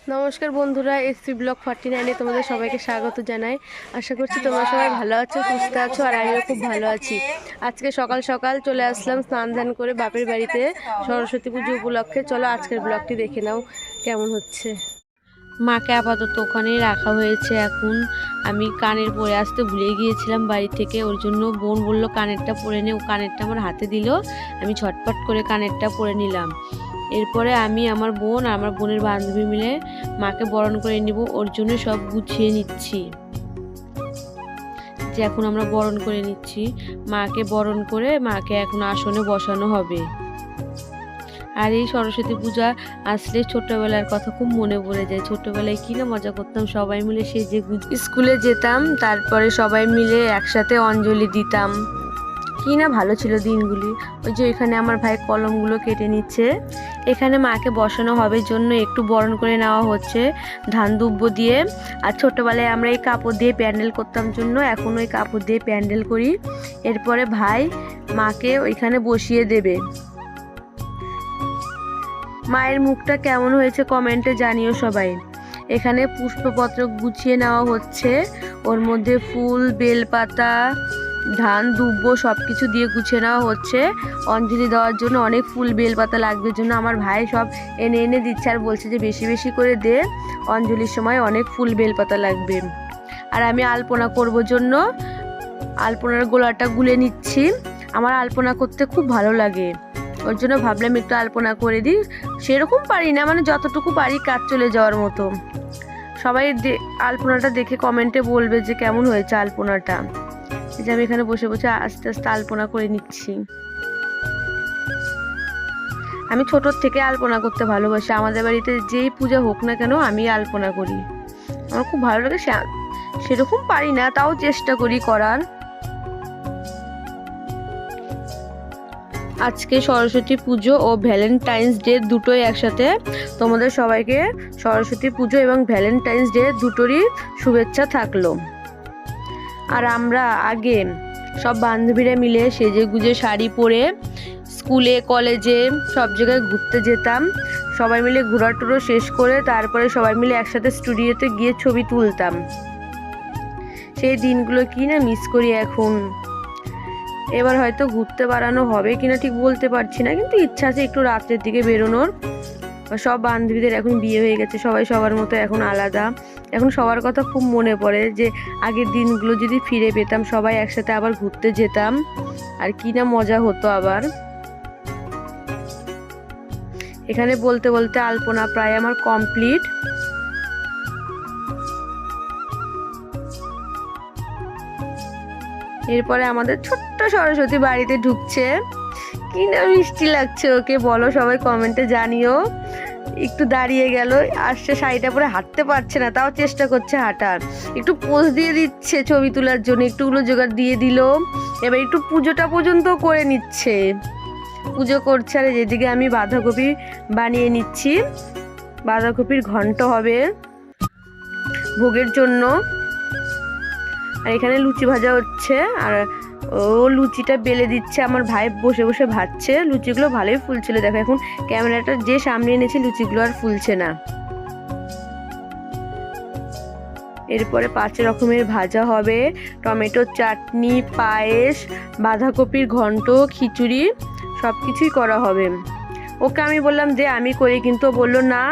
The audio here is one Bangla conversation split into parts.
নমস্কার বন্ধুরা, এসপি ব্লগ 49-এ তোমাদের সবাইকে স্বাগত জানাই। আশা করছি তোমরা সবাই ভালো আছো, সুস্থ আছো, আর আমিও খুব ভালো আছি। আজকে সকাল সকাল চলে আসলাম স্নান ধান করে বাপের বাড়িতে সরস্বতী পুজো উপলক্ষে। চলো আজকের ব্লগটি দেখে নাও কেমন হচ্ছে। মাকে আপাতত ওখানেই রাখা হয়েছে। এখন আমি কানের পরে আসতে ভুলে গিয়েছিলাম বাড়ি থেকে, ওর জন্য বোন বললো কানেরটা পরে নে। ও কানেরটা আমার হাতে দিল, আমি ঝটপট করে কানেরটা পরে নিলাম। এরপরে আমি, আমার বোন আর আমার বোনের বান্ধবী মিলে মাকে বরণ করে নিব, ওর জন্য সব গুছিয়ে নিচ্ছি। যে এখন আমরা বরণ করে নিচ্ছি, মাকে বরণ করে মাকে এখন আসনে বসানো হবে। আর এই সরস্বতী পূজা আসলে ছোটবেলার কথা খুব মনে পড়ে যায়। ছোটবেলায় কি না মজা করতাম, সবাই মিলে সেজে স্কুলে যেতাম, তারপরে সবাই মিলে একসাথে অঞ্জলি দিতাম। কি না ভালো ছিল দিনগুলি। ওই যে এখানে আমার ভাই কলমগুলো কেটে নিচ্ছে। এখানে মাকে বসানো হবে জন্য একটু বরণ করে নেওয়া হচ্ছে ধান দুব্ব দিয়ে। আর ছোটবেলায় আমরা এই কাপড় দিয়ে প্যান্ডেল করতাম জন্য এখন ওই কাপড় দিয়ে প্যান্ডেল করি। এরপরে ভাই মাকে ওইখানে বসিয়ে দেবে। মায়ের মুখটা কেমন হয়েছে কমেন্টে জানিও সবাই। এখানে পুষ্পপত্র গুছিয়ে নেওয়া হচ্ছে, ওর মধ্যে ফুল, বেলপাতা, ধান দুব্ব সব কিছু দিয়ে গুছিয়ে নেওয়া হচ্ছে। অঞ্জলি দেওয়ার জন্য অনেক ফুল বেলপাতা লাগবে জন্য আমার ভাই সব এনে এনে দিচ্ছে, আর বলছে যে বেশি বেশি করে দে, অঞ্জলির সময় অনেক ফুল বেলপাতা লাগবে। আর আমি আলপনা করব জন্য আলপনার গোলাটা গুলে নিচ্ছি। আমার আলপনা করতে খুব ভালো লাগে, ওর জন্য ভাবলাম একটু আলপনা করে দিই। সেরকম পারি না, মানে যতটুকু পারি কাজ চলে যাওয়ার মতো। সবাই আলপনাটা দেখে কমেন্টে বলবে যে কেমন হয়েছে আলপনাটা। এই যে আমি এখানে বসে বসে আস্তে আস্তে আলপনা করে নিচ্ছি। আমি ছোটোর থেকে আলপনা করতে ভালোবাসি। আমাদের বাড়িতে যেই পূজা হোক না কেন আমি আলপনা করি, আমার খুব ভালো লাগে। সেরকম পারি না, তাও চেষ্টা করি করার। আজকে সরস্বতী পুজো ও ভ্যালেন্টাইন্স ডে দুটোই একসাথে। তোমাদের সবাইকে সরস্বতী পুজো এবং ভ্যালেন্টাইন্স ডে দুটোরই শুভেচ্ছা থাকলো। আর আমরা আগে সব বান্ধবীরা মিলে সেজে গুজে শাড়ি পরে স্কুলে কলেজে সব জায়গায় ঘুরতে যেতাম। সবাই মিলে ঘোরা টুরো শেষ করে তারপরে সবাই মিলে একসাথে স্টুডিওতে গিয়ে ছবি তুলতাম। সেই দিনগুলো কি না মিস করি এখন। এবার হয়তো ঘুরতে বাড়ানো হবে কিনা ঠিক বলতে পারছি না, কিন্তু ইচ্ছা আছে একটু রাত্রের দিকে বেরোনোর। সব বান্ধবীদের এখন বিয়ে হয়ে গেছে, সবাই সবার মতো এখন আলাদা। এখন সবার কথা খুব মনে পড়ে যে আগের দিনগুলো যদি ফিরে পেতাম, সবাই একসাথে আবার ঘুরতে যেতাম, আর কি না মজা হতো আবার। এখানে বলতে বলতে আলপনা প্রায় আমার কমপ্লিট। এরপরে আমাদের ছোট্ট সরস্বতী বাড়িতে ঢুকছে। কি না মিষ্টি লাগছে ওকে, বলো সবাই কমেন্টে জানিও। একটু দাঁড়িয়ে গেল, আসছে শাড়িটা পরে হাঁটতে পারছে না, তাও চেষ্টা করছে হাঁটার। একটু পোজ দিয়ে দিচ্ছে ছবি তোলার জন্য, একটুগুলো জোগাড় দিয়ে দিল। এবার একটু পুজোটা পর্যন্ত করে নিচ্ছে, পুজো করছে। আর যেদিকে আমি বাঁধাকপি বানিয়ে নিচ্ছি, বাঁধাকপির ঘন্ট হবে ভোগের জন্য। আর এখানে লুচি ভাজা হচ্ছে, আর ও লুচিটা বেলে দিচ্ছে। আমার ভাই বসে বসে ভাজছে। লুচিগুলো ভালোই ফুলছিল, দেখো এখন ক্যামেরাটা যে সামনে এনেছে লুচিগুলো আর ফুলছে না। এরপরে 5 রকমের ভাজা হবে, টমেটোর চাটনি, পায়েস, বাঁধাকপির ঘন্ট, খিচুড়ি সব কিছুই করা হবে। ওকে আমি বললাম যে আমি করি, কিন্তু বললো না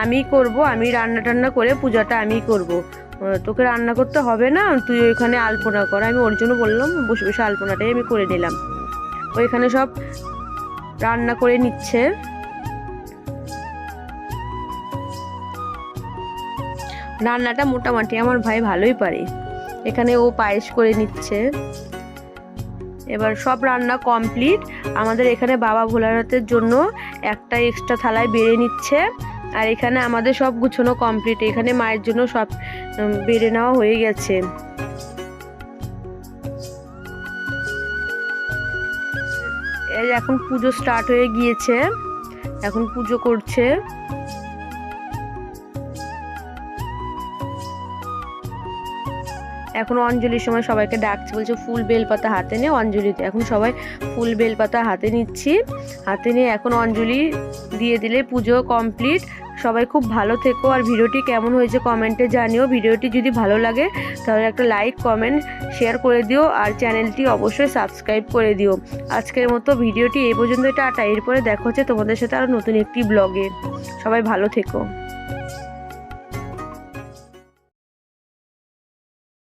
আমি করব, আমি রান্না টান্না করে পূজাটা আমি করব, তোকে রান্না করতে হবে না, তুই ওইখানে আলপনা কর। আমি ওর জন্য বললাম বসে বসে আলপনাটাই আমি করে নিলাম। ওইখানে সব রান্না করে নিচ্ছে। রান্নাটা মোটামুটি আমার ভাই ভালোই পারে। এখানে ও পায়েস করে নিচ্ছে। এবার সব রান্না কমপ্লিট। আমাদের এখানে বাবা ভোলানাথের জন্য একটা এক্সট্রা থালায় বেড়ে নিচ্ছে। আর এখানে আমাদের সব গুছানো কমপ্লিট। এখানে মায়ের জন্য সব বেড়ে নেওয়া হয়ে গেছে। এখন পুজো স্টার্ট হয়ে গিয়েছে, এখন পুজো করছে। এখন অঞ্জলির সময় সবাইকে ডাকছে, বলছে ফুল বেলপাতা হাতে নিয়ে অঞ্জলিতে। এখন সবাই ফুল বেলপাতা হাতে নিচ্ছি, হাতে নিয়ে এখন অঞ্জলি দিয়ে দিলে পুজো কমপ্লিট। সবাই খুব ভালো থেকো। আর ভিডিওটি কেমন হয়েছে কমেন্টে জানিও। ভিডিওটি যদি ভালো লাগে তাহলে একটা লাইক কমেন্ট শেয়ার করে দিও, আর চ্যানেলটি অবশ্যই সাবস্ক্রাইব করে দিও। আজকের মতো ভিডিওটি এই পর্যন্ত, টাটা। এরপরে দেখা হচ্ছে তোমাদের সাথে আরও নতুন একটি ব্লগে। সবাই ভালো থেকো।